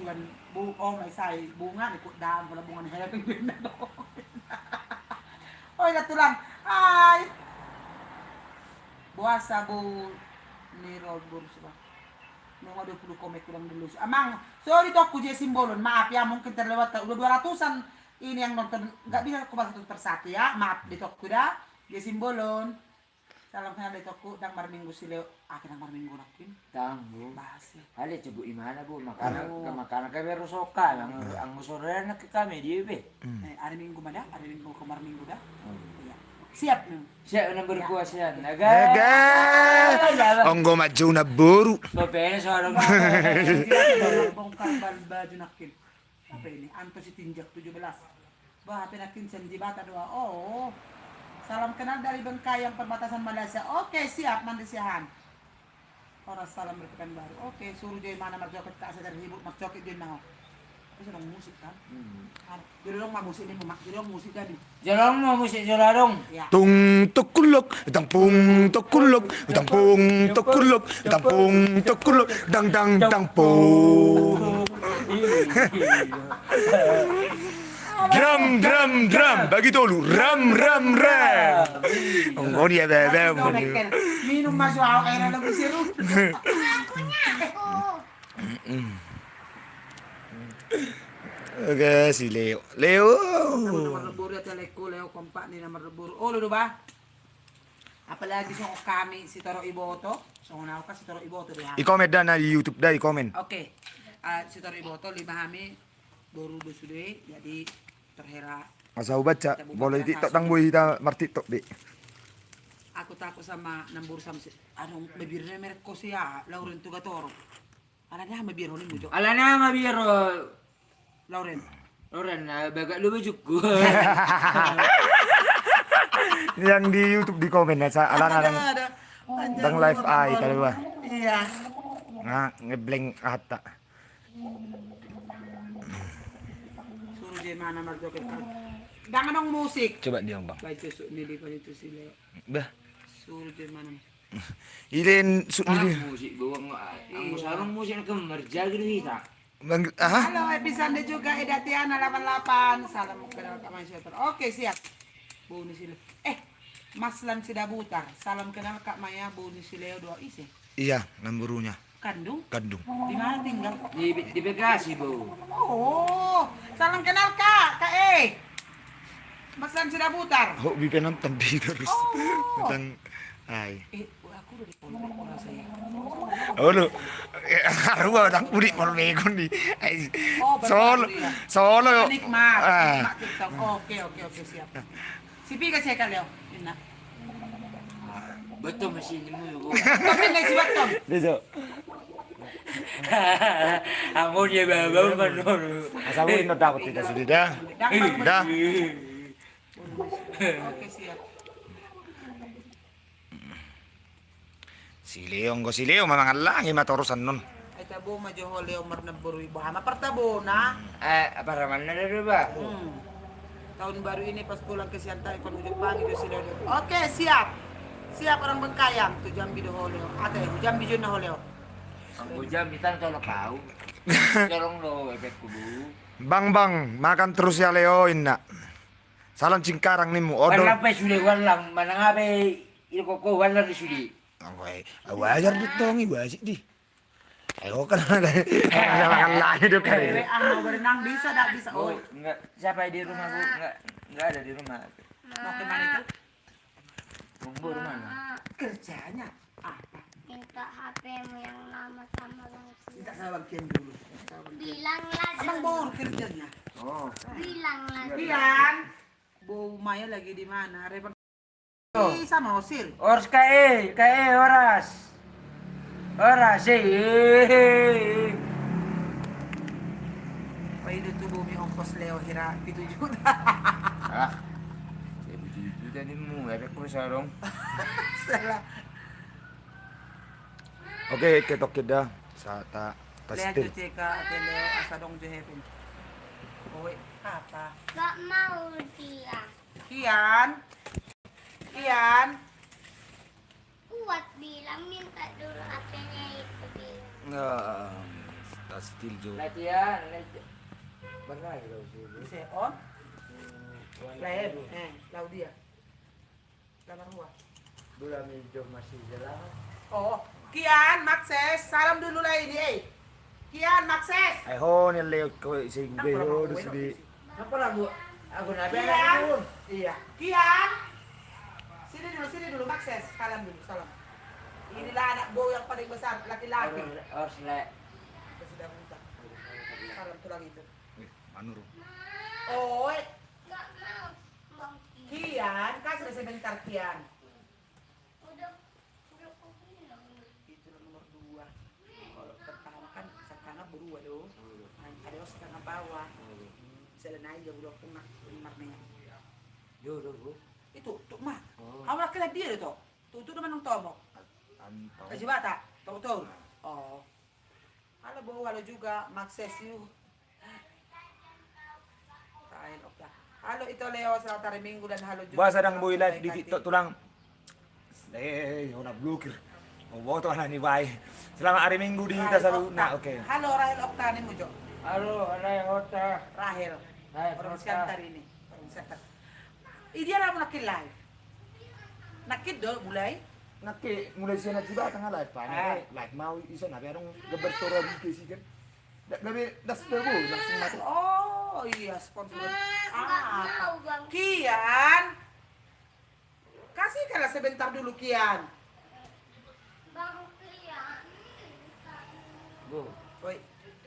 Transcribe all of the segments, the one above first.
ส่วนmay say bunga ni daan wala bunga ni happy na do. Oy natulang. Ay. Buwas sa ni Road Burns ba? Nung ada puluh komek kurang dulu. Amang, sorry to aku je simbolon. Maaf ya mungkin terlewat udah 200-an ini yang nonton nggak bisa aku bahas persatu ya. Maaf di toko dah. Je simbolon. Salam kenal di toko dang mar minggu sileo. Akhir mar minggu lakin. Tanggo. Bahas. Ali coba imana bu makanan kayak berusoka ang musorera na kami di be. Hari minggu mana? Hari minggu kemar minggu dah. Iya. Siap nih. Siya na berkuasa yan. Aga! Onggo maju na buru. Papel seorang Bongkar baju nakin. Apa ini? Anto si tinjak 17. Bah, pinakin sanjibata doa. Oh. Salam kenal dari Bengkayang perbatasan Malaysia. Oke, siap mandesiahan. Orang salam berpekan baru. Oke, suruh dia mana marjoket ka asa dari hibuk marjoket dia nah. Itu sedang musik kan? Jadi dong mah musik ini mak, jadi dong musik tadi. Jalong mo musik jalarong. Ya. Tung tukulok, dang pung tukulok, dang pung tukulok, dang pung tukulok, dang dang dang pung. Drum drum drum, bagi tolu, ram ram ram. Onggo dia bebe. Minum masuk air lagu sirup. Oke, si Leo. Leo. Nomor lebur ya teleku Leo kompak ni nomor lebur. Oh lu ba? Apalagi so kami si Toro Iboto. So na ka si Toro Iboto dia. I-comment dah na di YouTube dah i-comment. Oke. Si Toro Iboto lima kami baru sudah jadi terhera. Masa baca, boleh TikTok tang boy kita mar TikTok be. Aku takut sama nambur sama si anong bibirnya merek ko siya Lauren Tugatoro. Ala na mabiro ni mujo. Ala na mabiro. Lauren. Lauren baga lu bujuk gua. Yang di YouTube di komen ya sa alang-alang tang live ay talaga. Iya. Nga ngeblank ata. Suruh dia mana marjoket kan. Dangan ng musik. Coba dia bang. Baik itu nili pa itu si Leo. Bah. Suruh dia mana. Ilin su ni. Musik gua ang musarong musik na kemerja gitu kita. Bang aha. Halo, episode juga Edatiana 88. Salam kenal Kak Mansyator. Oke, siap. Bonus si Leo. Mas Lan Sidabutar. Salam kenal Kak Maya, bonus si Leo 2 isi. Iya, namburunya. Kandung? Kandung. Di mana tinggal? Di Bekasi bu. Oh, salam kenal Kak Mas Lan Sidabutar. Ho bi penonton di terus. Oh. Tentang ay. Aku udah di pondok saya. Oh lu. Arwa tang puri polmegon di. Ay. Oh, Solo. berarti ya. Solo. Penikmat. Ah. Penikmat TikTok. Oke, siap. Si Pika cek Leo. Ina. Betul mesin mu. Tapi nggak si Batom. Deso. Ang dia bawa manor. Asal mo ino dapat kita sudah dah. Dah. Oke, siap. Si Leo mamang langi matorosan nun. Ay tabo majo Leo marnaburu bahama partabo na. Para mana dulu ba? Tahun baru ini pas pulang ke Siantai kon ujung pagi do si Leo. Oke, siap. Siap orang Bengkayang tu jam bido Leo. Ate jam bijo na Leo. Ang bujam bitan kalau kau. Tolong lo efek kubu. Bang makan terus ya Leo inna. Salam cingkarang nimu odol. Wala pa suli walang manangabe iloko wala di suli. Angkoy, wajar ditong iwasik di. Ayo kan makan lagi dong kan. Mau berenang bisa dak bisa. Oh, Oh, enggak. Siapa di rumah bu? Enggak ada di rumah. mau ke mana itu? Tunggu rumah. Kerjanya apa? Minta HP-mu yang lama sama langsung. Tidak saya bagian dulu. Bilang lah Abang baru kerjanya. Oh. bilang lah Pian, Bu Maya lagi di mana? Repot. Sama Osil. Ors kae oras. Oras eh. Pwede itu bumi ongkos Leo hira 7 juta. Ah. Saya begitu tadi mu, efek ku sarong. Salah. Oke, ketok kita sa ta Lihat tastil. cuci ka ate Leo asa dong jehepin. Owe, apa? gak mau dia Kian. kuat bilang minta dulu HP-nya itu bilang Kastiljo. Latihan. Benar itu sih. Bisa on. Lain. Laudia. Lamar gua. Bulan hijau masih jelas. Oh, Kian, Maxes, salam dulu lah ini, Kian, Maxes. Ay ho nilay ko sing beho di. Apa lagu? Aku nabi Kian. pun. Iya. Kian. Sini dulu, Maxes. Salam dulu, salam. Inilah anak bo yang paling besar, laki-laki. Harus le. Sudah minta. Salam tulang itu. Manuro. Oh, Nggak mau. Bang. Kian, kasih sebentar Kian. Udah aku bilang. Itu nomor 2. Kalau pertama kan setengah berdua doh. Ada setengah bawah. Bisa naik ya udah punah marnya. Yo bu. Itu tuh mah. Oh. Awak kena dia itu. Tuh naman ng tomok. Anto. Kasi bata. Tuh. Oh. Halo Bu, halo juga Maxes you. Kain oke. Halo ito Leo sa Tariminggo dan halo juga. Buasa dang boy life di TikTok tulang. Una blokir. Boto na ni bay. Selama hari Minggu di kita Rahel selalu Okta. na oke. Halo Rahel Oktani mo Jo. Halo, alay hota. Rahel. Rahel Orang Okta. sekantar ini. Orang sekantar. Dia na mo nakil live. Nakid do mulai. Naki mulai siya nagsiba tanga live pa. Live mau isa na pero gabertoro di kasi kan. Gabi das debo langsung mati. Oh iya sponsor. Nggak mau bang. Kian. Kasih kala sebentar dulu Kian. Bang Kian. Bu. Woi.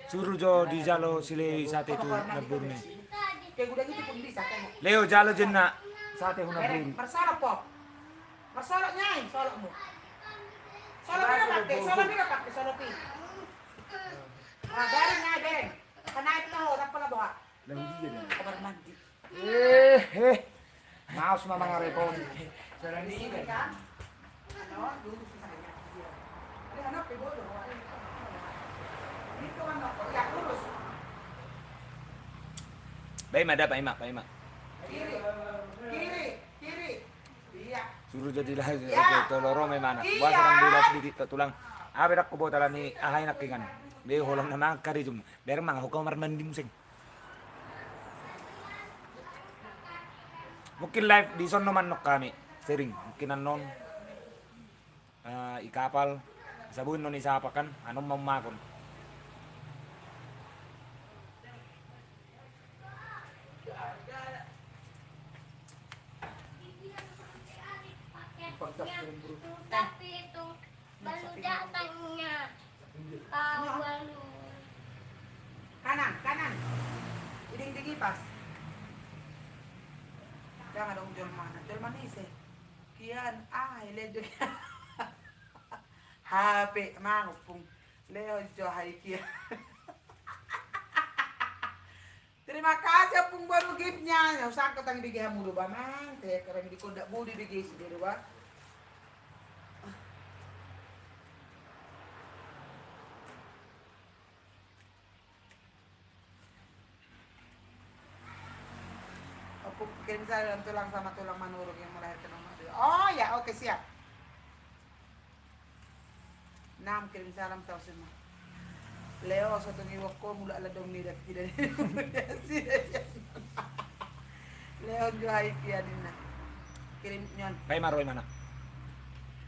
Suruh jo di jalo sile sate tu naburne. Tadi. Kayak udah gitu pun bisa kan. Leo jalo jenna sate huna Merek, buru. bersolok po. Bersolok nyai, solok mo. Solok na pakai, solok na pakai, solok pi. Garing nga din. Kanaip na ho, tapos buha. Lang dia na. Kamar mandi. Maos na mga repon. Sarang di Sini ka. ka? Ano? Dulu sa kanya. Ano, hanap kay Bodo. Dito ano ko, ya, lurus. Paima. Kiri. Kiri. Iya. Suruh jadi lah oke toloro may mana. Buasa nang bulat di TikTok tulang. Abi rak ko botala ni ahay nakingan. Be holang na mga karijum. Ber mga hukaw marmandim sing. Mungkin live di son naman nok kami. Sering mungkin anon. Ikapal. Sabun non isapakan. Anong mamakon. Tapi itu baludatannya. Balu. Kanan. Iding-dingi pas. Jangan dong jual mana. Jual mana isi? Kian, ledo. HP, mangupung. Leo jo hai Kian. Terima kasih pung baru giftnya. Yang usah kau tang bigay hamulo ba mang. Kaya karang di ko da budi bigay si dito ba. Opo, kirim sa tulang sama tulang manurog yang melahirkan ng mga. Oh, ya, okay, siap. Nam, kirim salam sa mo. Leo, sa tungiwak ko, mula aladong nilat. Leo, juhay kiyanin na. Kirim nyon. Paima roy mana.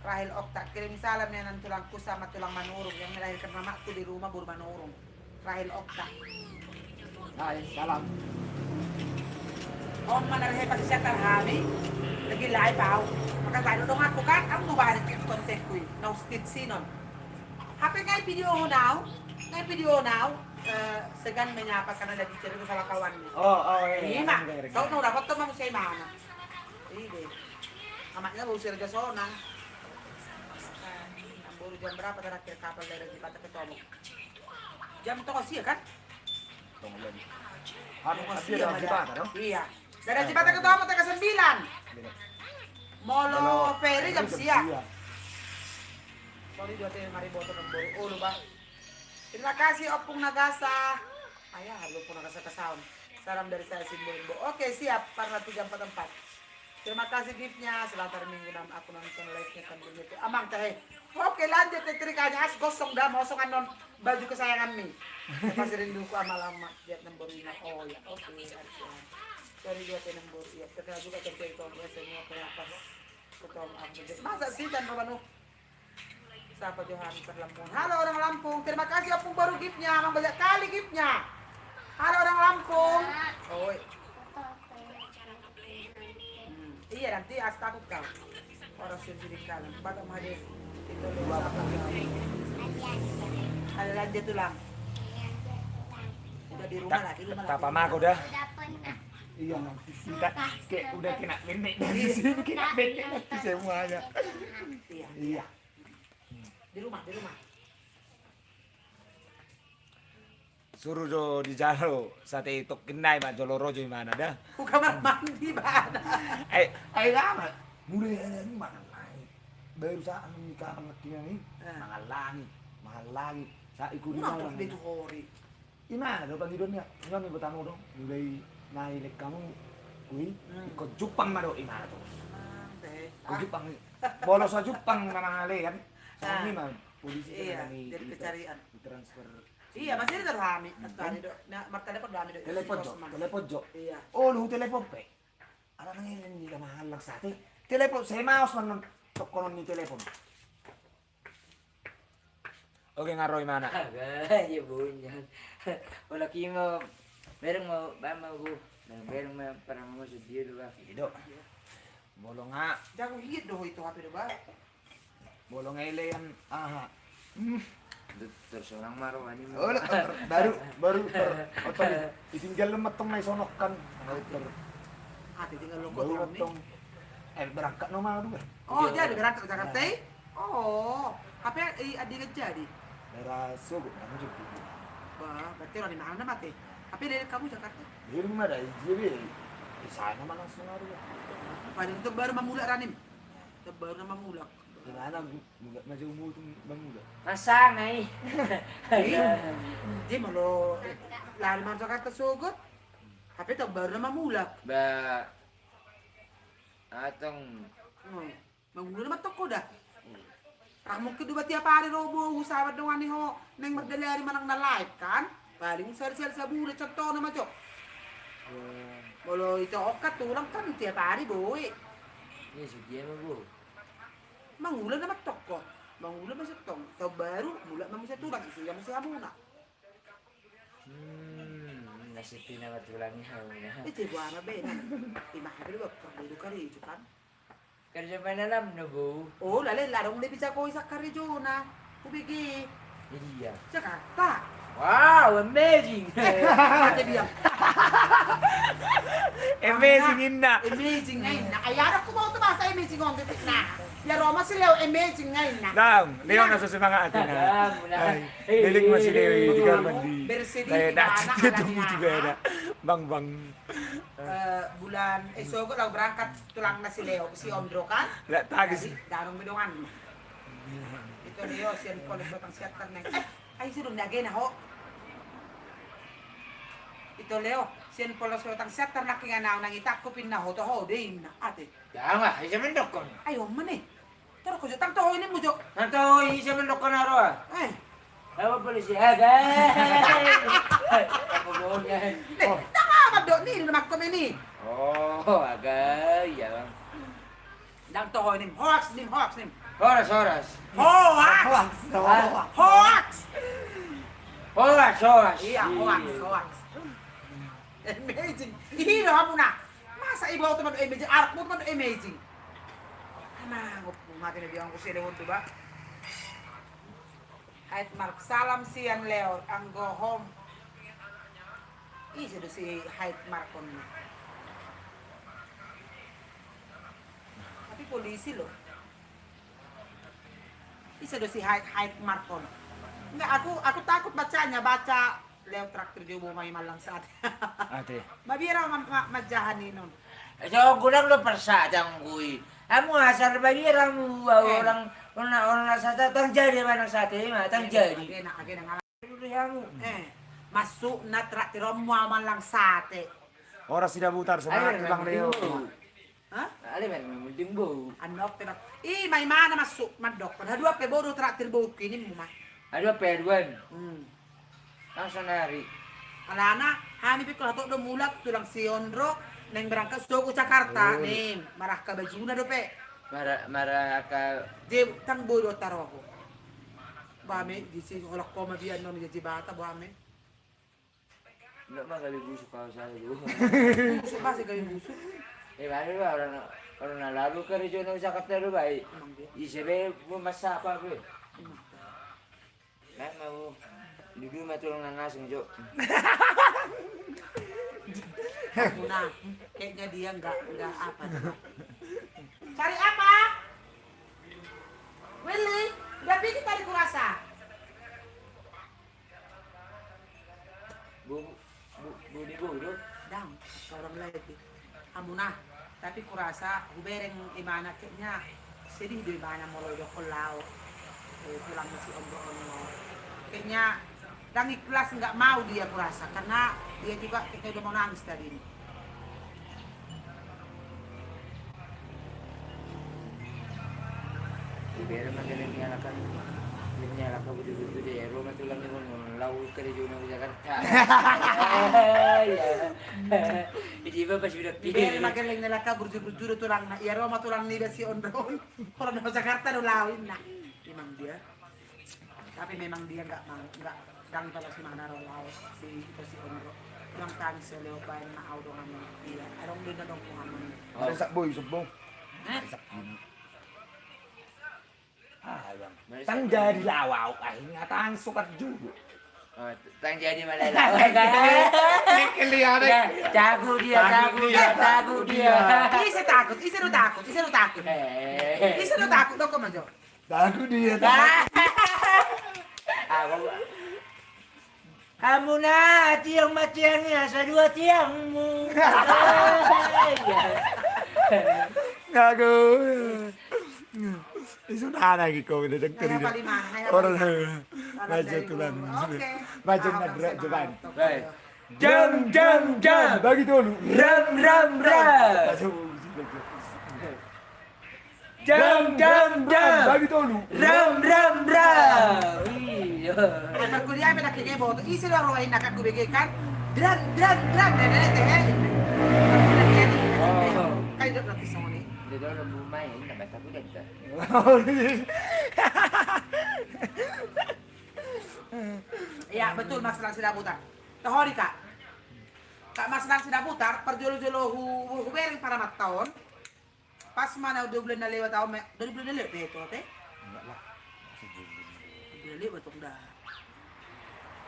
Rahel Okta, kirim salam niya ng tulang ko sama tulang manurog. Yang melahirkan mama ko di rumah, buru manurog. Rahel Okta. Ay, salam. Om manarhe pa siya tarhami. Lagi live ako. Makatano dong ako kan. Ang nubalit yung content ko eh. No stitch sinon. Happy ngay video ho now. Ngay video now. Segan menyapa ka na lagi cari ko sa lakawan niya. Ima. So no dapat to mo sa imana. Ide. Amaknya usir ga sona. Ang buru jam berapa terakhir kapal dari di Batak Ketomok? Jam to kasi kan? Tunggulan. Ano kasi Iya, daw kita, no? Iya. Dari Jembatan Ketomok taga 9. Molo Ferry jam siya. Sorry dua tayo mariboto ng buru. Ulo ba? Terima kasih Opung Nagasa. Ay, halo po Nagasa ka sound. Salam dari saya Simbolbo. Oke, siap para 3-4-4. Terima kasih giftnya. Selatar minggu nam aku nonton live-nya sambil itu. Amang teh. Oke, lanjut trikanya. As gosong dah, mosong anon. baju kesayangan nih. Pas rinduku lama-lama lihat nomor ini. Oh ya, oke. Sorry dia nomor ya. Terkenal juga tempe itu biasanya pas ketemu update. Masa sih kan Romano? Siapa Johan Lampung? Halo orang Lampung, terima kasih Opung baru giftnya, emang banyak kali giftnya. Halo orang Lampung. Oh, iya nanti takut kau. Orang sendiri kalian. Bapak Mahdi itu dua apa? Ada lagi tulang. Udah di rumah lah, di rumah lah. Tak pamah kau dah. Udah pernah. Iya nanti kita kayak udah kena nenek dari sini kena nenek nanti semuanya. Iya. Iya. Di rumah, di rumah. Suruh jo di jalo sate itu kenai mak jolo rojo mana dah. Kamar mandi bana. Ay lama. Mulai ini mahal lagi. Baru saat nikah anak kita nih mahal lagi. Saya ikut di Kenapa mana? dia itu hori? Gimana dong panggilannya? Nggak nih bertamu dong. Mulai naik kamu, kui ikut Jepang mah dong gimana tuh? Ikut Jepang, bolos ke Jepang nama ale kan? Sama ini mah polisi Iya, kan jadi pencarian. transfer. Iya, masih ada rame. Tadi dok, nah, telepon rame dok. Telepon jo. Iya. Oh lu telepon pe. Ada nang ini ka mahal lang sa atin. Telepon, saya mouse man tokonon ni telepon. Oke ngaroy mana? Agak ya bunyan. Wala kimo. Merong mo ba mo bu. Merong mo para mo sa dia ba. Ido. Bolong nga. Jago higit doh itu HP do ba? Bolong ele yan. Aha. Terus orang maro ani mo. Oh, baru ditinggal lemetong may sonok kan. Ate tinggal lo Baru kotong nih. lemetong. Berangkat no mau dulu. Oh, jadi berangkat ke Jakarta? Oh, apa adik jadi? Daerah Sogo, namun juga. Wah, berarti orang di mana mati? Tapi dari kamu Jakarta? Di rumah dah, jadi di sana mana langsung ada. Paling itu baru memulak Ranim. Itu baru nama mulak. Di mana maju umur tu bangula. Masa ngai. Dia malu lari masuk Jakarta Sogot. Tapi itu baru nama mulak. Ba atong Mangula naman toko dah. Kamu kedua tiap hari robo usaha dengan ni ho neng merdeli manang na live kan? Paling sel-sel sabulan contoh nama cok. Kalau itu okat tulang kan tiap hari boy. ni sudia mo bu. Mangulan naman toko. Mangulan masih tong. Tau baru mula masih tulang isi yang masih abuna. Nasi tina matulangnya. Itu gua apa beda? Lima hari dua perlu kali itu kan? Kerja panalam na bu. Oh, lale larong lebih jago isa Karijona. Kubigi. Iya. Jakarta. Wow, amazing. Mati dia. Amazing inna. Amazing ngayon na. Kaya ako mo ito ba sa amazing on titik na. Ya Roma si Leo amazing ngayon na. Dam, Leo nasa sa mga atin na. Ay, dilig mo si Leo di karman di. Dahil dati dito mo juga ada. Bang. Bulan Sogo lang berangkat tulang na si Leo si Ondro kan. La tagis. Darong bidungan. Ito Leo siyan ko batang siatan na. Ay sino nagay na ho. Ito Leo, siyan po lang batang siatan na kinganaw nang itakupin na ho to ho din na ate. Tama, isa man dokon. Ayaw man eh. Tara ko siya tang tohoy ni mo jo. Nanto isa man dokon na ro. Eh. Awa polisi agay. Ako mo yan. Tama magdo ni naman kami ni. Oh, agay. Yan. Nang tohoy nim hoax nim. Horas. Hoax. Horas. Iya, hoax. Amazing. Ihiro mo na. Masa ibaw to man amazing. Arak mo man amazing. Manangop mo natin na diyan ko si Leon, diba? Kahit Mark, salam siyan Leo, ang go home. Isa do si Height Marcon mo. Tapi polisi lo. Isa do si Height Marcon. Nga, ako takot baca Leo Tractor di bumay malang sa atin. Ate. Mabira madyahan ni nun. So, gulang lo persatang kui. Amo asar bagira mo orang nasa tang jadi man sa atin, tang jadi. Agay na nga. Masuk na traktir mo man lang sa atin. Oras sinabutar sa mga ibang Leo. Ha? Ali man mulding bu. Ano, pero, may mana masuk, madok. Padahal pe bodo traktir bo kini mo ma. Ada perwan. Hmm. Langsung nari. Alana, hanipin ko na to mulak tulang si Ondro nang berangkat suku Jakarta nih marah ka baju na dope. Mara ka Di tang bodo taro ako. Bame di si olak ko mabiyan no ni bata bame. no magaling busuk kau sa lu. Busuk ba si gawin busuk? Mano ba orang nalalo ka rin yun sa Jakarta ba? Emang dia. Isibe mo masapa ko. Nah mau dulu matulong nangasing jo. Muna, kayaknya dia nggak apa. Cari apa? Willy, udah bikin tadi kurasa. Bu di bodo. Dang, orang lain di. Amuna, tapi kurasa hubereng imana kayaknya sedih di mana mulai do kolau. Pulang si Om. Kayaknya dan ikhlas nggak mau dia kurasa karena dia juga kita udah mau nangis tadi ini. Ibera magaling nyalakan. Yung nyalakan betul-betul deh. Roma tulang yung lau ka rin yun sa Jakarta. Hindi ba pa sudah Bibir pilih? magaling nila ka burjur-burjur tulang na iya Roma tulang nila si Ondron. Kalau di Jakarta do lawin na. Memang dia. Tapi memang dia nggak dang pala si mana law si Ondro. Yang tani sa leopan na auto ngayon. Iya, arong din na dong kung ano. Ada sak boy subbong. Eh? Sak ini. Bang. Tang jadi lawak ay ngatang sukat juga. Oh, tang jadi malalawa ka. Kelihatan. Jago dia. Isa takut, isa no takut. Isa no takut do ko man jo. Dagu dia. Kamu na tiang matiangnya sa dua tiangmu. Dagu. Isu lagi kau udah dokter Kaya ini. palima, kaya Orang palima. maju tulang. Oke. Maju Ah, nadra bangsa jalan. mantap. Baik. Jam. Bagi dulu. Ram. Maju. Jam. Bagi dulu. Ram. Iya. Pag kuliah may nakikebo, isi lang ruwahin na kakubigikan. Dran, dede. Oh. Kayo doon natin sa muli. Dito na bumay, nabasa ko dito. Iya, betul Mas Lang sila putar. Tahori ka. Kak Mas Lang sila putar, perjolo-jolo huwering para mataon. Pas mana 2 bulan na lewat ako, 2 bulan na lewat ito, ate? 2 bulan na lewat, itong dah.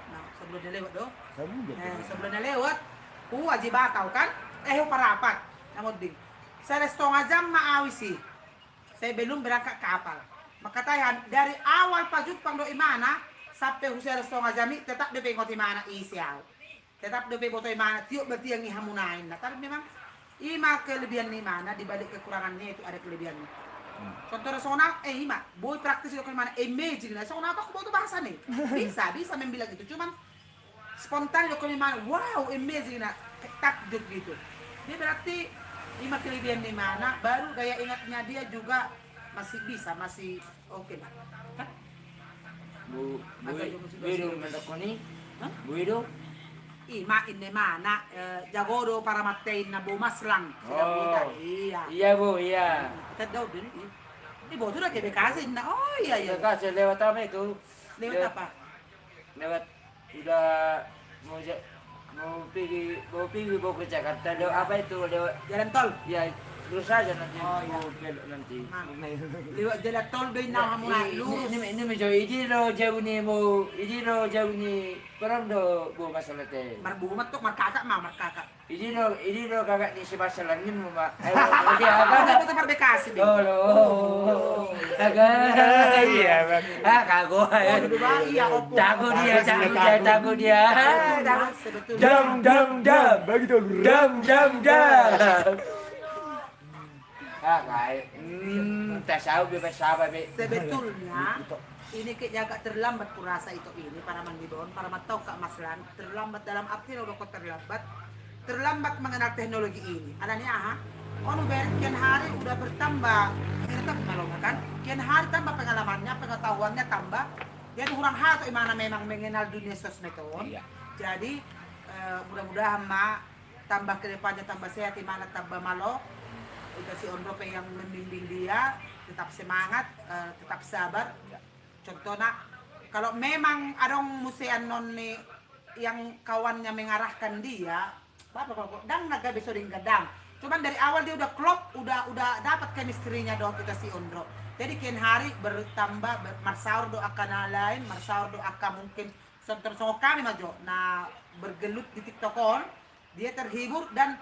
Nah, sebulan na lewat do. Sebulan na lewat, aji bataw kan? Parapat. Namod din. Sa restong jam maawisi. Saya belum berangkat kapal. Makatayan, dari awal pajut pang do imana, sampai sa restong jami, tetap do pengot imana isiaw. Tetap do pengot imana, tiyo berarti yang ihamunain na. Tapi memang, ima kelebihan ni mana, dibalik kekurangannya itu ada kelebihannya. Contoh resona, ima, boy praktis itu kemana, imagine na. So, apa aku butuh bahasa nih? Bisa membilang gitu. Cuman, spontan itu kemana, wow, amazing na. Takjub gitu. Dia berarti, ima kelebihan di mana, baru daya ingatnya dia juga masih bisa, masih oke lah. Kan? Buido mandak ko ni? Hah? Buido? Ima ini mana, jagodo para matein na bumas lang. Sila Oh. buta. Iya. Iya bu, iya. Kita daw din. Ibo tuh udah kayak bekasin na. Oh iya. Kasi lewat apa itu? Lewat apa? Lewat udah mau pergi ke Jakarta. Lewat apa itu? Lewat Jalan tol. ya terus saja nanti Oh, iya. mau belok nanti. Lewat jalan tol doy na hamuna. Lurus. Ini macam ini lo jauh ni perang do bu masalah teh. Marbumat tuh markakak mah markakak. Ini lo kakak ni si masalah ni mo mak. Ayo dia Apa agak. tuh marbekasi deh. Oh, agak. Iya bang. Kago. Oh, dulu ba? Iya, opo. Tago dia. Sebetulnya. Jam. Bagi dulu. Kayak, tak tahu bebas sahabat be. Sebetulnya ini kayaknya agak terlambat kurasa itu ini para mandibon, para matau Kak Maslan, terlambat dalam arti udah kok terlambat mengenal teknologi ini. Adanya aha, kian hari udah bertambah, kita malonga kan, kian hari tambah pengalamannya, pengetahuannya tambah, Jadi kurang hato imana memang mengenal dunia sosmed itu. Iya. Jadi mudah-mudahan ma tambah ke depannya tambah sehat imana tambah malo. Itu si Ondro yang membimbing dia tetap semangat, tetap sabar. Contohnya kalau memang ada musean non nih yang kawannya mengarahkan dia, apa kalau dang naga besok gadang. Cuman dari awal dia udah klop, udah dapat chemistry-nya doang kita si Ondro. Jadi kian hari bertambah marsaur doa kana lain, marsaur doa mungkin sama kami majo. Nah bergelut di TikTokon, dia terhibur dan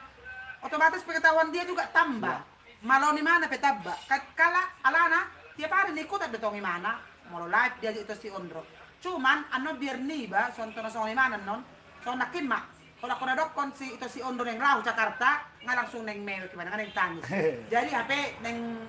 otomatis pengetahuan dia juga tambah. Malau ni mana petaba. Kala alana tiap hari ikut ada tong mana, mau live dia itu si Ondro. Cuman ano biar nih ba, contoh na mana non, so nakin mak. Kalau aku nadokon si itu si Ondro yang lahu Jakarta, nggak langsung neng mail gimana kan neng tangis. Jadi HP neng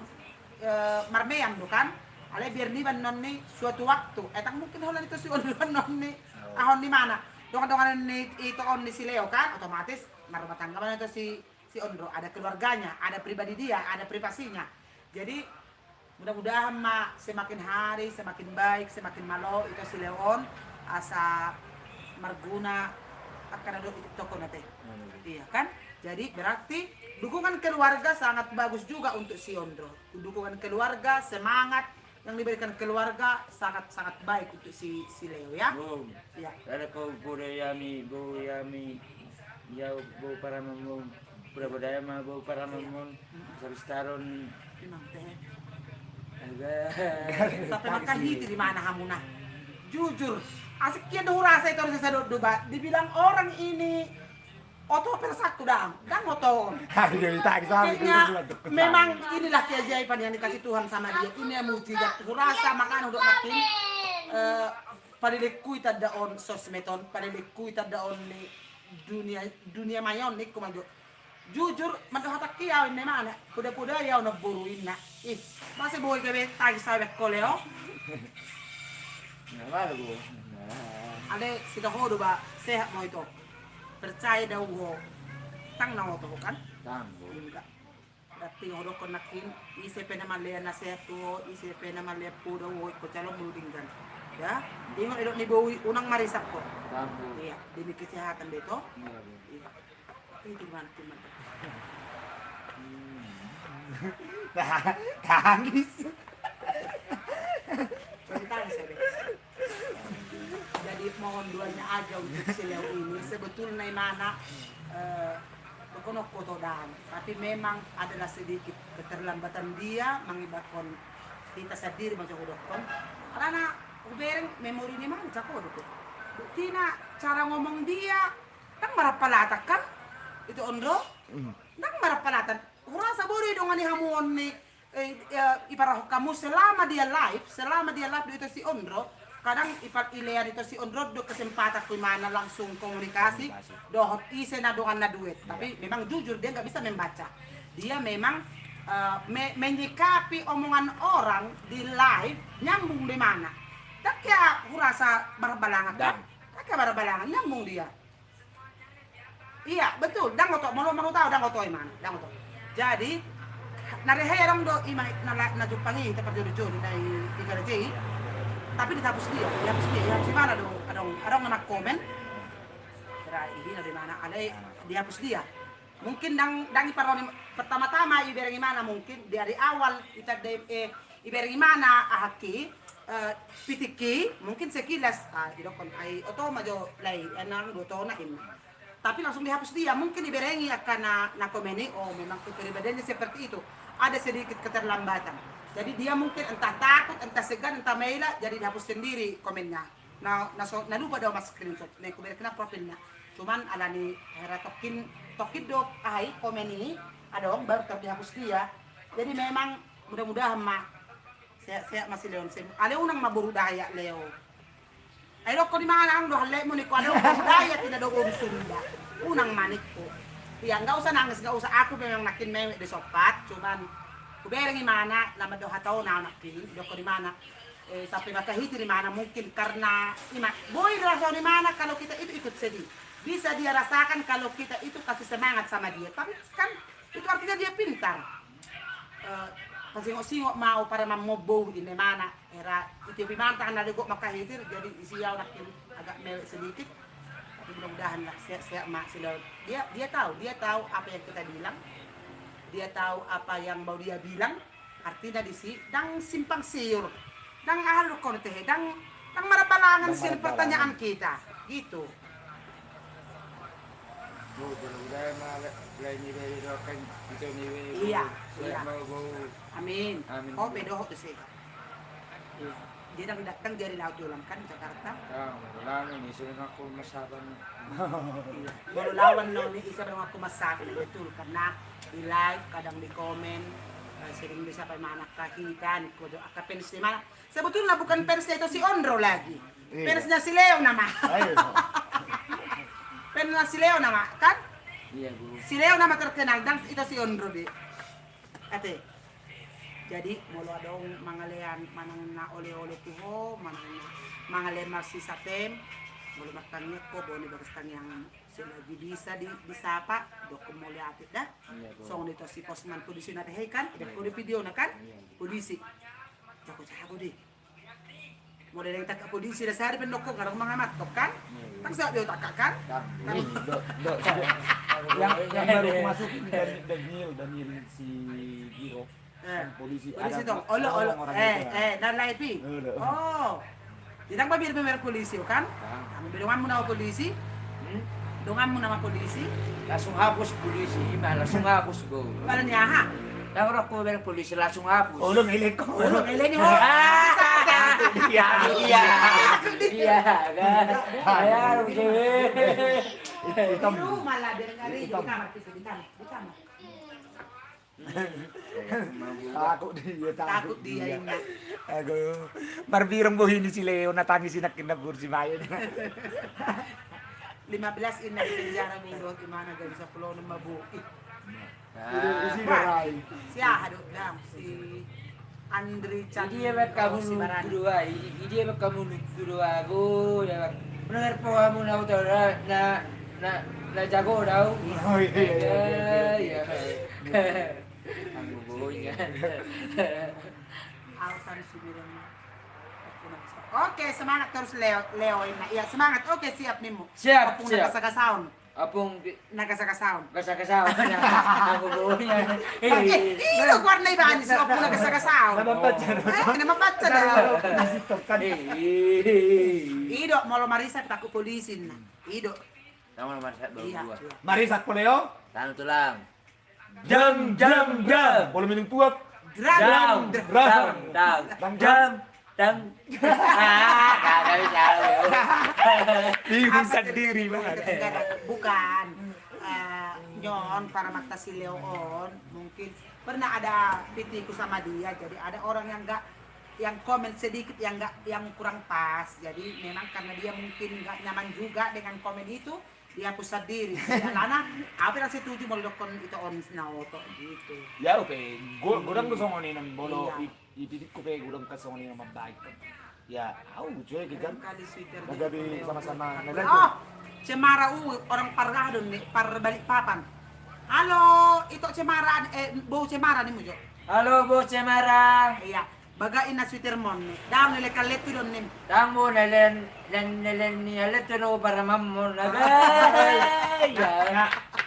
marmeyam do kan, ale biar nih ban non nih suatu waktu. Etang mungkin holan itu si Ondro non nih, ahon di mana? Dongan nih itu on di si Leo kan, otomatis marumah tangga mana itu si Ondro, ada keluarganya, ada pribadi dia, ada privasinya. Jadi mudah-mudahan mak semakin hari semakin baik, semakin malo itu si Leon asa marguna akan ada di TikTok nanti. Iya kan? Jadi berarti dukungan keluarga sangat bagus juga untuk si Ondro. Dukungan keluarga, semangat yang diberikan keluarga sangat baik untuk si Leo ya. Iya. Ada kau budayami, ya bau para memon, budaya mah bau para memon, habis taron. Memang teh. Agak. Sampai makahiti di mana hamuna. Jujur, asik kia doh rasa itu harus saya doba. Dibilang orang ini oto persatu dang oto. Hari dia minta sabi Kayaknya memang inilah keajaiban yang dikasih Tuhan sama dia. Ini yang mujizat. Rasa makan udah makin padilekui tada on sosmeton, padilekui tada on ni dunia mayon ni kumajo. Jujur, madahatak kiyaw ni mana, puda-puda yaw na buruin na. Masih boleh kami tagi sa koleo. Nggak bu. Ale sida hodo ba sehat mo ito. Percaya daw ho. Tang na mo to kan? Tambo. Enggak. Dati hodo ko nakin isipin naman leya na sehat to, isipin naman leya po daw ho ko calo muludinggan. Ya, di mo ilo ni Bowie unang marisak ko. Tambo. Iya, dini kesehatan dito. Iya. Itu gimana? Tangis. Tentang saya. Jadi mohon duanya aja untuk si Leo ini. Sebetulnya mana kono kotodan, tapi memang adalah sedikit keterlambatan dia mengibatkan kita sendiri macam udokon. Karena ubereng memori ini mana cakap udokon. Tina cara ngomong dia kan marapalatak kan? Itu Ondro? Nang marapalatan. Kurasa boleh dong ani hamuon ni iparah kamu selama dia live itu si Ondro, kadang ipat ilean itu si Ondro do kesempatan ku mana langsung komunikasi, dohot ise na doan na duit. Tapi memang jujur dia nggak bisa membaca. Dia memang menyikapi omongan orang di live nyambung di mana. Tak ya kurasa barbalangan kan? Tak ya barbalangan nyambung dia. Iya betul, dang oto, mau tahu dang oto iman, dang oto. Jadi narehe orang do imah na Jepangi tempat jodoh dari 3J, tapi dihapus dia, di mana do, ada nama komen, ini dari mana, ada dihapus dia. Mungkin dang iparoni pertama-tama ibereng mana mungkin dari awal kita ibereng mana ahaki pitiki mungkin sekilas idokon ai oto majo lai enang do to na im. Tapi langsung dihapus dia, mungkin diberengi akan na komeni, oh memang kepribadiannya seperti itu, ada sedikit keterlambatan. Jadi dia mungkin entah takut, entah segan, entah maila, jadi dihapus sendiri komennya. Nah lupa daw mas screenshot, nih kuber kena profilnya. Cuman ala ni hera tokin do ai komen ini, ada orang baru dihapus dia. Jadi memang mudah-mudahan saya masih Leon sim. Ale unang maburu daya Leo. Ayo ko di mana ang dohalle mo ni ko ano daya tidak do Sunda. Unang manik ko. Ya enggak usah nangis, enggak usah aku memang nakin mewe di sopat, cuman kubereng mana lama do hataw na nakin do ko di mana sampai makahiti di mana mungkin karena boy rasa di mana kalau kita itu ikut sedih. Bisa dia rasakan kalau kita itu kasih semangat sama dia. Tapi kan itu artinya dia pintar. Pasingok-singok mau para mamobo ini mana era itu bimantang na ligo makahitir jadi isiyaw nakin agak mewek sedikit tapi mudah-mudahan lah saya mak sila dia tahu apa yang kita bilang, dia tahu apa yang mau dia bilang, artinya di si dang simpang siur dang aluk ko teh dang marabalangan sila pertanyaan kita gitu. Iya. Amin. Oh, pedo to sih. Dia datang dari laut ulang kan di Jakarta. Wala ni sila ako masaban. Baru lawan lo ni isa bang ako masabi betul karena di live kadang di komen sering bisa pa mga nakakita ni Kodo akapens ni mana. Sebetulnya bukan persnya itu si Ondro lagi. Persnya si Leo nama. Persnya si Leo nama kan? Iya, Bu. Si Leo nama terkenal dan itu si Ondro di. Ate. Jadi mulu adong mangalean manang na ole-ole tuho, manang na mangale marsi satem, mulu matangnya ko boni bagas yang sila bisa disapa doko muli atit dah. So nito si posman polisi na hey kan, ida ko di video na kan? Polisi. Jago di. Mulai dari tak polisi dah sehari pendoko ngarang mga matok kan? Tang sa dio tak kan? Yang baru masukin Daniel si Giro. Polisi dong. Olo. Dan lain pi. Oh. Ditang ba bilang polisi kan? Bilungan mo na polisi? Dungan mo na polisi? Langsung hapus polisi, langsung hapus go. Paano niya ha? Tawag ko ng polisi, langsung hapus. Ulong ilik ko. Niyo. Iya. Ayan, Itu malah dari ngari di kamar itu di kamar. Takut dia ini. Aduh, barbirong buhin ni si Leo natangis si nakinabur si Bayan. 15 ina di penjara minggu gimana gak bisa pulau ng mabuki. Siya hadok lang si Andre Chan. Hindi ba kamu nugdua? Hindi ba kamu nugdua? Go, benar po kamu na ito na jago daw. Oh iya. Ang bubuhay yan. Alsan siguro. Oke, semangat terus Leo ini. Iya, semangat. Oke, siap nih mu. Siap. Nagkasagasaon. Apong Nagkasagasaon. kasama na ang bubuhay yan. Ito kwarna ibaan si Opong nagkasagasaon. Namapatsa na. Ido, mau Marisa takut polisin na. Ido. Tama naman sa bawa. Marisat po Leo. Tano to lang. Jam. Boleh minum tuak. Drang. Kagak bisa. Diri sendiri banget. Bukan. Nyon para makta si Leon mungkin pernah ada pitiku sama dia, jadi ada orang yang komen sedikit yang kurang pas, jadi memang karena dia mungkin nggak nyaman juga dengan komen itu, dia pusat diri. Lana, apa yang setuju mau dokon itu on nauto gitu. Ya oke, gudang gusto ko ng bolo ipitit ko pe gudang kasi ko ng mabaik. Ya, cuy kita Kali sweater nagabi sama-sama Oh, naglago. Cemara orang Pargadon nih, Balikpapan. Halo, itu Cemara, bau Cemara nih mujo. Halo, Bos Cemara. Iya, bagain na sweater mon nih. Daw nile kalet tu don nih. Tamo nalen niyalet no para mamon na bay.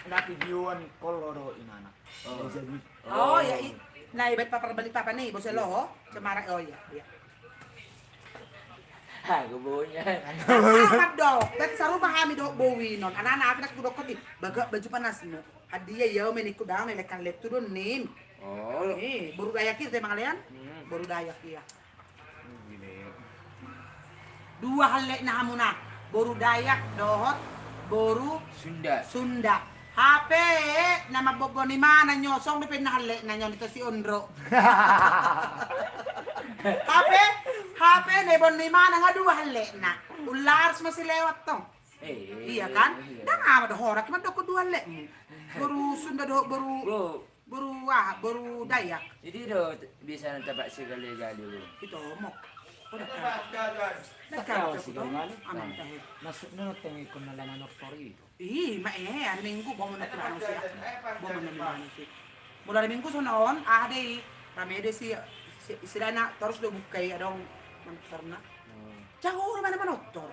Na videoan koloro inana. Jadi Oh, ya, naibet pa para Balikpapan nih, Boselo, Cemara, oh iya. Ha, gubunya. Selamat dong. Bet saru pahami do bowi non. Anak-anak aku dokot nih. Baga baju panas mo. Hadiah ya meniku daw nile kalet tu don nih. Oh, Baru dayak kita mga kalian? Baru dayak iya. Dua halek na hamuna. Baru dayak dohot, baru Sunda. HP na mabobo ni mana nyosong di pinahalik na nyon ito si Ondro. HP nebon ni mana nga dua halek na. Ulars mo si lewat to. Iya kan? Dang amat horak man do ko dua halek mo. Baru Sunda do baru Dayak. Jadi do bisa natapak si gali-gali lo. Ito mo. Nagkakaw si ko to. gali. Aman tayo. Masuk na natin ikon na lang ng story ito. Minggu bawa na tulano siya. Bawa na limano siya. Mula minggu sa noon, ade Kami ada si istilahnya terus do bukay adong motor na. Oh. Jago naman naman motor.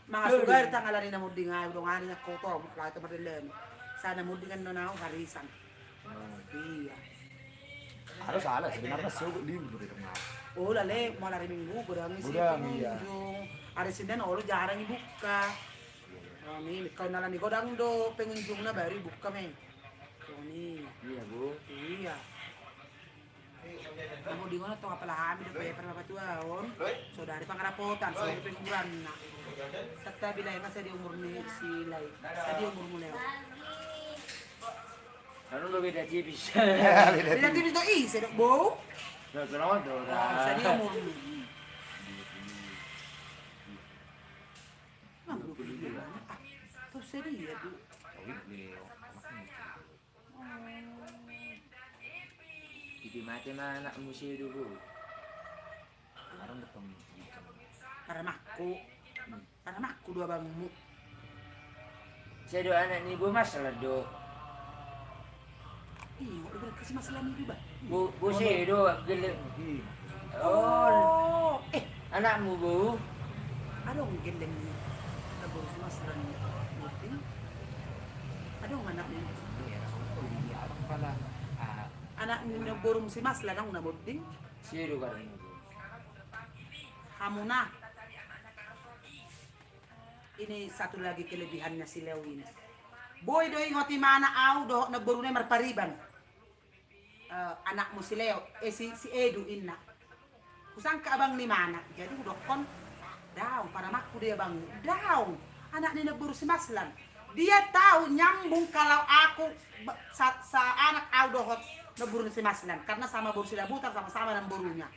Mga sugar tangalan na mo dingay do ngani na koto mo lahat madelen. Sana mo dingan no na harisan. Iya. Harus salah sebenarnya sugod libro itu mah. Oh lale mo lari minggu gudang isi. Gudang, iya. Ada sinden oh jarang ibuka. Kami ikaw na lang ni godang do pengunjung na bari buka me. So ni. Iya bu. Iya. Kamu di mana tuh apalahami do paper mapatuaon. So dari pangarapotan so penguran na. Sakta bilay kasi di umur ni si Lai. Sa di umur mo na yun. Ano lo beda tipis? Bila tibis do isi do bo. No, pero no, Sa di umur mo. Ang lupa yun. Ito seriya do. Hindi mati na anak mo siya dulu. Sekarang ketemu. Para makku dua bangmu. Saya do anak ni bu masalah do. Iya, udah kasih masalah ni juga. Bu siya do gele. Oh, anakmu bu. Ada orang gendeng ni. Ada baru masalah ni. Ngerti? Ada orang anak ni. Pala Anak ni naborong si Mas lang na boding. Siya do karena bu. Hamuna. Ini satu lagi kelebihannya si Lewin. Boy do ingoti mana au do nagboro na marpariban. Anakmu si Leo, si Edu inna. Kusang ka abang ni mana. Jadi udah kon daw para makku dia bang. Daw. Anak ni nagboro si Maslan. Dia tahu nyambung kalau aku sa anak au dohot nagboro si Maslan karena sama buru sila butar sama-sama ng burunya.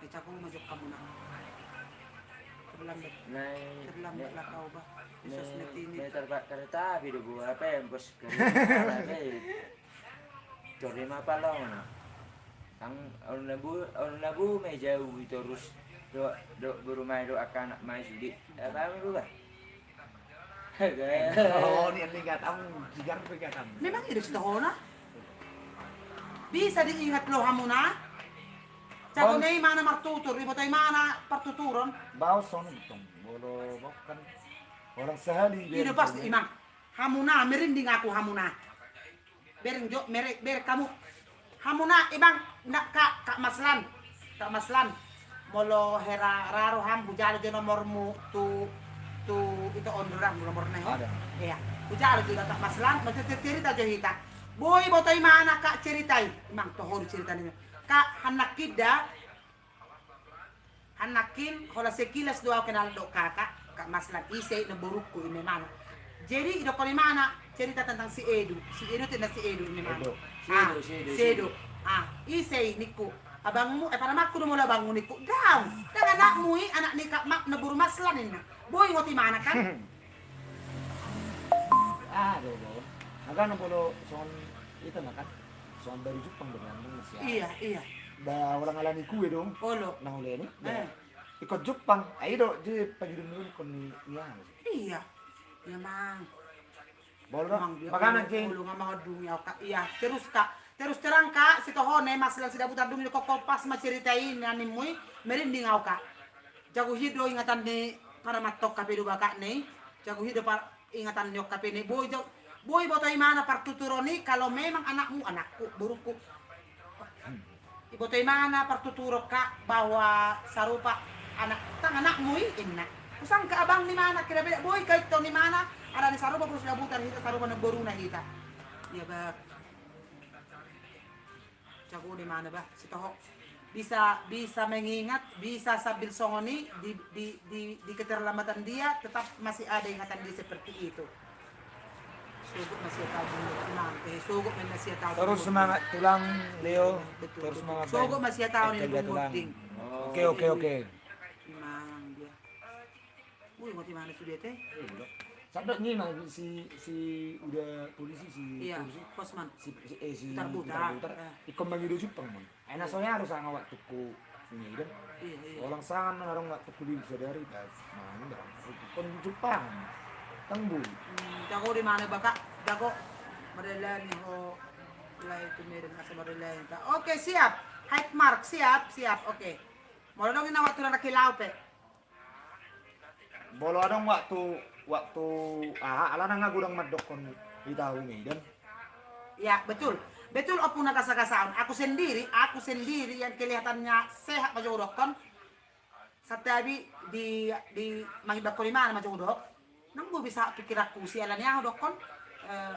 Kaya ko majok ka muna. Terlambat lah kau bah. Isos na tinit. May tarba kereta api do bu apa yang bos kereta api. Tori mapalong. Ang on labu may jauh terus do berumah do akan mai sudi. Apa mi ba? Oh, ni ligatam, jigar ligatam. Memang itu sudah hona. Bisa diingat lo hamuna. Cago na mana martutur, ibo tayo mana partuturon. Bawas sono itong. Bolo kan orang sehari. Ino pas di imang. Hamuna, merinding aku hamuna. Bereng jo, ber kamu. Hamuna, ibang nak kak Maslan. Kak Maslan. Molo hera raro ham bujalo jo nomormu tu itu ondorang nomor na. Ada. Iya. Bujalo jo Kak Maslan, cerita jo hita. Boy, botoy mana kak ceritai. Imang tohon cerita ninyo. Kak hanakin hola sekilas doa kenal dok kakak Kak Maslan ise na burukku ini mana. Jadi do ko ni mana cerita tentang si Edu. Si Edu tentang si Edu ini mana. Si Edu. Ise niku. Abangmu para makku do mula bangun niku. Daw. Dan anakmu anak ni Kak Mak na buru Maslan ini. Boy ngoti mana kan? Do. Agak bolo son itu makan. Son dari Jepang dengan Indonesia. Iya. Da orang alani kue dong. Olo. Nang uli ni. Ikut Jepang. Ayo do di pagidun dulu kon niya. Iya. Ya mang. Bolo Mang dia makanan jeng. ulo nga mga dunya ka. Iya, terus terang ka si tohone Maslan sida butar dumi ko pas maceritain ani moy merinding aw ka. Jago hido ingatan ni para matok ka pedu baka ni. Jago hido para ingatan nyok ka ni boy botay mana partuturoni kalau memang anakku burukku. Ibotoy mana partuturo ka bahwa sarupa anakmu inna. Kusang ka abang ni mana kira beda boy kahit to ni mana ada ni sarupa puro sila butar hita sarupa nagboru na hita. Iya ba. Jago ni mana ba si toho bisa mengingat, bisa sambil songoni di keterlambatan dia tetap masih ada ingatan dia seperti itu. Sugot masih tahu nanti, sugot masih tahu. Terus semangat tulang Leo. Betul. Terus semangat. Sugot masih tahu nih Tenaga tulang. bumuting. Oke. Memang dia. Wih, mau di mana sudah teh? Sampai ni mah si udah polisi si Iya, polisi Posman. si Butar-butar. ikon mangido Jepang man. Enak soalnya harus ang waktu ku ini kan. Iya. Orang sangan orang waktu ku di sadari tas. Mana ikon Jepang. Tangbu. Jago di mana baka? Jago madala ni ho Mulai itu meron asa marilayan ta. Okay, siap. Height mark, siap. Okay. Mo dong ina waktu na kilaw pe. Bolo adong waktu ala nga gudang madok kon itaw Medan. Ya, betul. Betul opung nakasakasaon. Aku sendiri yang kelihatannya sehat majodok kon. Satabi di mahibak ko lima majodok. Nang mo bisa pikir aku si ala niya dok kon.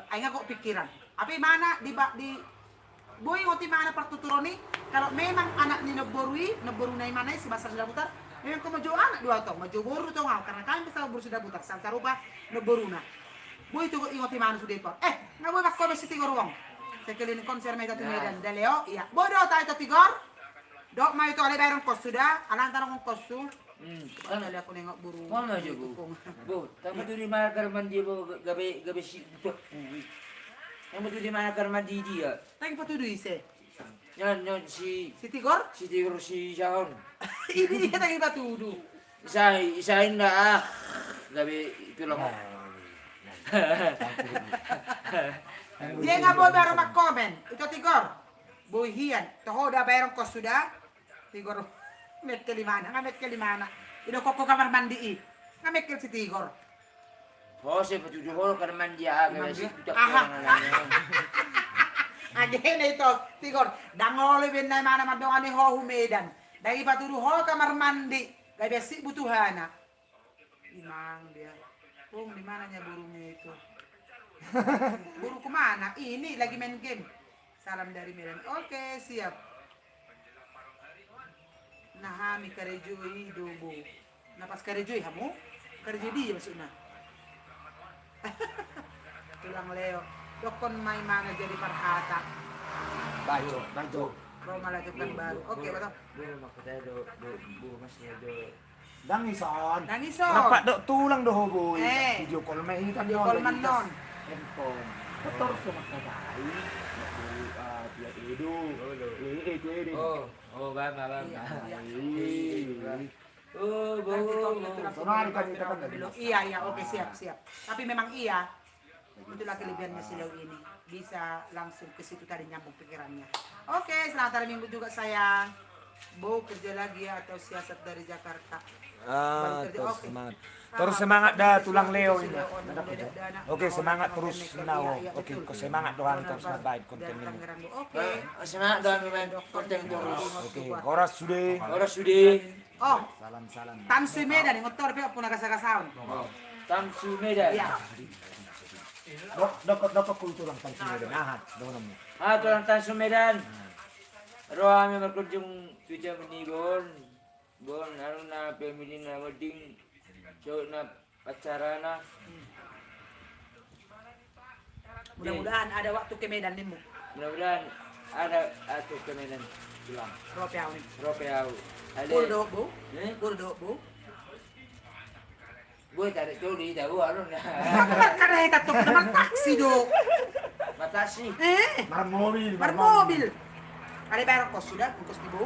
Ay nga ko pikiran. Api mana di boy ngoti mana pertuturoni kalau memang anak ni neboru na mana si basar sudah butar. Memang ko majo anak dua tong, majo boru tong karena kami bisa boru sudah butar. Sangka rupa neboru na. Boy tuh ingoti mana sudah ipot. Nga boy bakko besi tigor wong. Sekeliling konser may tatu Medan daleo iya bodo tayo to tigor dok may to ale bayron kos sudah alang tanong kos su dali ako nengok buru Mau aja bu, kamu tuh di mana karman dia bu gabe si tuh. Kamu tuh di mana karman dia? tayong patudu ise Nyon si tigor Tigro si Shaon. ini dia tayong patudu Isahin na gabe itu lang. dia nga boy baru mag-comment ito tigor boy hiyan toho da bayron kos sudah tigor met kelimana ino koko kamar mandi nga met si tigor Oh, saya betul hol karman dia gabe si tuh. Again ito, tigor, dangole bin na mana madongan ni ho Medan. Dagi patudu ho kamar mandi, gay besi butuhana. Imang dia. Kung di mana niya burungnya itu? Buru kemana? Ini lagi main game. Salam dari Medan. Oke, siap. Nahami karejui dobo. Napas karejui hamu? Karejui dia maksudnya. Tulang Leo. Dokon may mana jadi parhata. Bajo. Roma lajukan baru. Oke, betul. Bu makanya bu masih do. Dangison. Dangison. Dapat dok tulang doh boy. Video call may hitan Video call man non. Handphone. Kotor sa makadai. Dia edo. Oh, bang. Sonari kan kita kan Iya, oke siap. Tapi memang iya. Itulah kelebihannya si Leo ini. Bisa langsung ke situ tadi nyambung pikirannya. Oke, selamat hari Minggu juga sayang. Bo kerja lagi ya atau siasat dari Jakarta? Terus semangat dah tulang Leo ini. Oke, semangat terus nawo. Oke, semangat doang terus baik konten ini. Oke. Semangat doang main konten terus. Oke, horas sudah. Oh, Salam. Tansu Medan motor pe puna kasa-kasaon. Tamsu Medan. Iya. Dapat tulang tang sudah nahat. Doon mo. Tulang Tamsu Medan. Roa kami berkunjung tujuan menibon. Bon, na family na wedding. So na pacarana. Mudah-mudahan ada waktu ke Medan nimu. Mudah-mudahan ada atau ke Medan pulang. Ropeau. Puro do, Bu? Eh? Puro do, Bu? Gue tarik tuh di tahu ano na. Karena tatok naman taksi do. Matasi. Mobil. Mobil. Ada bayar kos sudah, kos di Bu?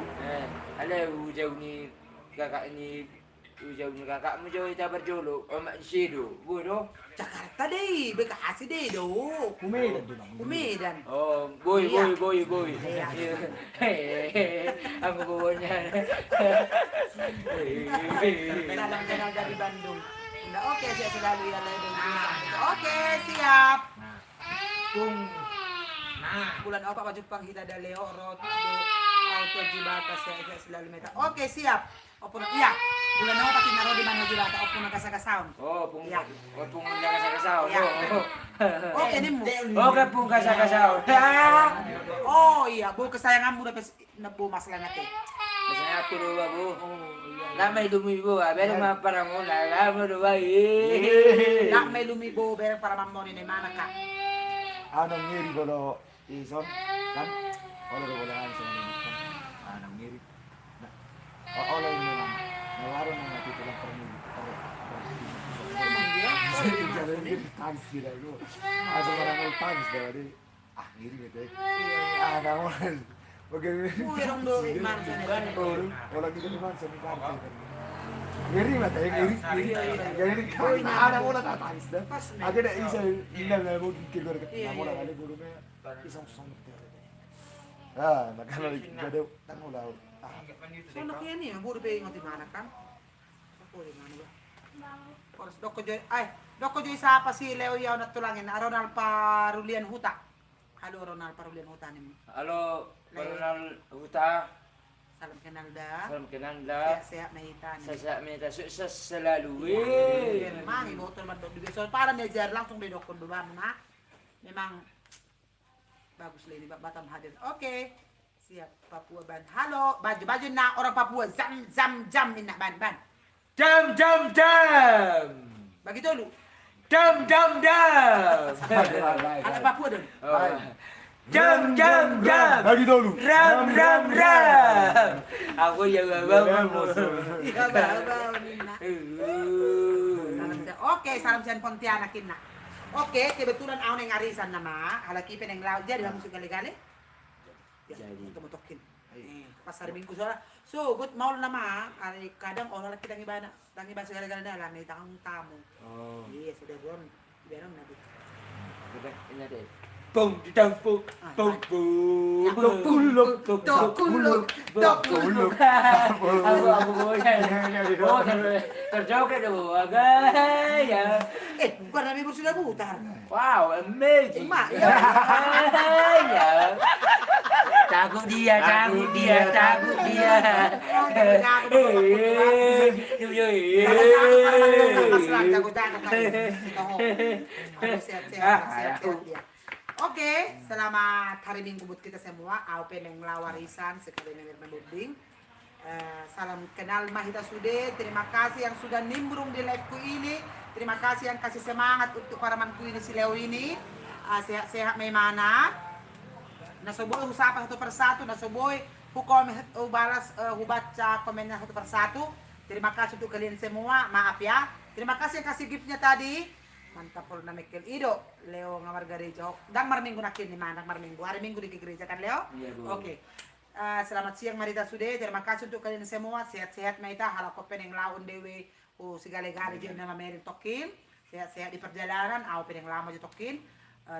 Ada ujau ni kakak kakakmu jauh kita berjolo. Omak sido. Gue do. Jakarta deh, Bekasi deh do. Kumedan doon. Medan. Oh, boy. Iya. Aku bawanya. Salam kenal dari Bandung. Udah oke, saya selalu ya Oke, siap. Bulan apa Pak Jepang kita ada Leo Road auto Jibata saya selalu meta. Oke, siap. Opun iya. Bulan apa pati naro di mana Jibata opun nagkasakasound. Pung Iya. pung kasakasaw. Iya. Oke, ini mu. Oke, pung kasakasaw. Oh iya, Bu kesayanganmu udah nebu masalah nanti. Biasanya aku dulu bu. Lama itu ibu, abel mah para mula, lama dulu Nak may lumibo bereng para mamoni ni mana ka. Anong ngiri bolo ison kan? Olo bolaan sa mga anong ngiri. Olo yun naman. Nawaro na natin tulang pamilya. Thanks sila ko. Asa maraming thanks dari. Ngiri gitu. Naman. Merong do man sa nila. Wala kita naman sa mga ngiri ba tayo? Ngiri ka. Ana mo na tatangis na. Ada na isa hindi na mo kikilor ka. Amo na kali bulu na isang song. Nagkala gado tango daw. So nakiyan niya, buro ba yung mana kan? Ako rin ano ba? Oras doko joy sa pasilew yaw na tulangin Ronald Parulian Huta. Halo Ronald Parulian Huta nimo. Halo, Ronald Huta. Salam kenal da. Salam kenanda. Sehat mahita ni. Sa minta sukses selalu. Memang ibu tuh mandok di so para nejar langsung di dokon beban na. Memang bagus lah ini Batam hadir. Oke. Siap Papua Ban. Halo, baju nak orang Papua jam minat ban. Jam. Bagi dulu. Jam. Anak Papua dong. Jam. Bagi dulu. Ram. Aku ya bang. Iya bang. Oke, salam sian Pontianak na. Oke, kebetulan aku neng arisan nama, halaki peneng laut jadi kamu suka legale. Ya, Jadi. untuk motokin. Pasar Minggu soalnya. So, good mau nama, hari kadang orang lagi tangi segala-galanya dalam nih tamu. Oh, Iya, sudah belum. Biaran nanti. udah ini deh. Bung di dampung. Bung. Kuluk. Aku boleh. Terjauh ke dulu, agak ya. Bukan Nabi sudah putar. Wow, amazing. Mak, Ya. Takut dia. Siap. Oke, selamat hari Minggu buat kita semua. Aku pengen melawarisan sekali menuding. Salam kenal Mahita Sude. Terima kasih yang sudah nimbrung di live-ku ini. Terima kasih yang kasih semangat untuk para manku ini si Leo ini. Sehat-sehat may mana. Nasoboy usapan satu persatu, nasoboy hukom balas baca komennya satu persatu. Terima kasih untuk kalian semua. Maaf ya. Terima kasih yang kasih giftnya tadi. Mantap pol na Mikel Ido, Leo ngamar gereja. Dang marminggu nakin ni mana marminggu. Hari Minggu di gereja kan Leo? Iya, Bu. Oke. Selamat siang Marita Sude. Terima kasih untuk kalian semua. Sehat-sehat Marita. Halako peneng laun dewe. Segala-gala jadi nama merin tokin. Sehat-sehat di perjalanan. Aku peneng lama di tokin.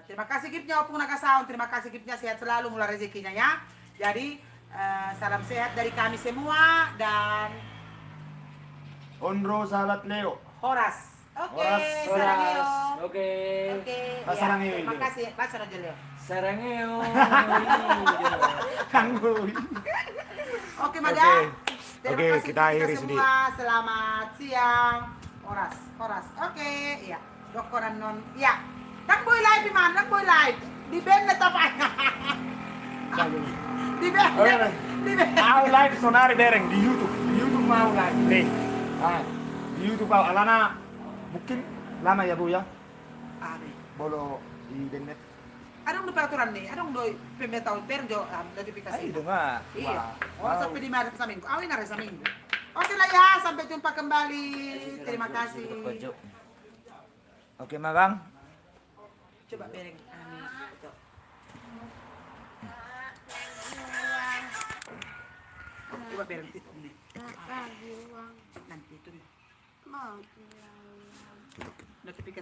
Terima kasih giftnya opung nakasaun. Terima kasih giftnya sehat selalu mulai rezekinya ya. Jadi salam sehat dari kami semua dan Onro salat Leo. Horas. Oke, Horas. sarang Leo. Oke. Oke. Sarang ya, Leo. terima kasih. Pasar aja Leo. Sarangeo. Kanggoy. Oke, Madam. Oke, kita akhiri sedih. semua. Selamat siang. Horas. Oke, iya. Dokoran non. Iya. Nagboy live di mana? Nagboy live. Di Ben na tapay. Di Ben. Oke. Di Ben. Mau live sonari bereng di YouTube. Di YouTube mau live. Nih. Di YouTube mau alana mungkin lama ya Bu ya. Ane. Bolo di Denet. Anong peraturan nih? Anong doy pembetaw perjo notifikasi? Ay, itu nga. Iya. Oh, Wow. sampai di mana sa minggu? Awin na rin sa minggu. Oke lah ya, sampai jumpa kembali. Terima kasih. Oke, Magang. Coba piring ito. Coba piring ini. Nanti itu notifikasi.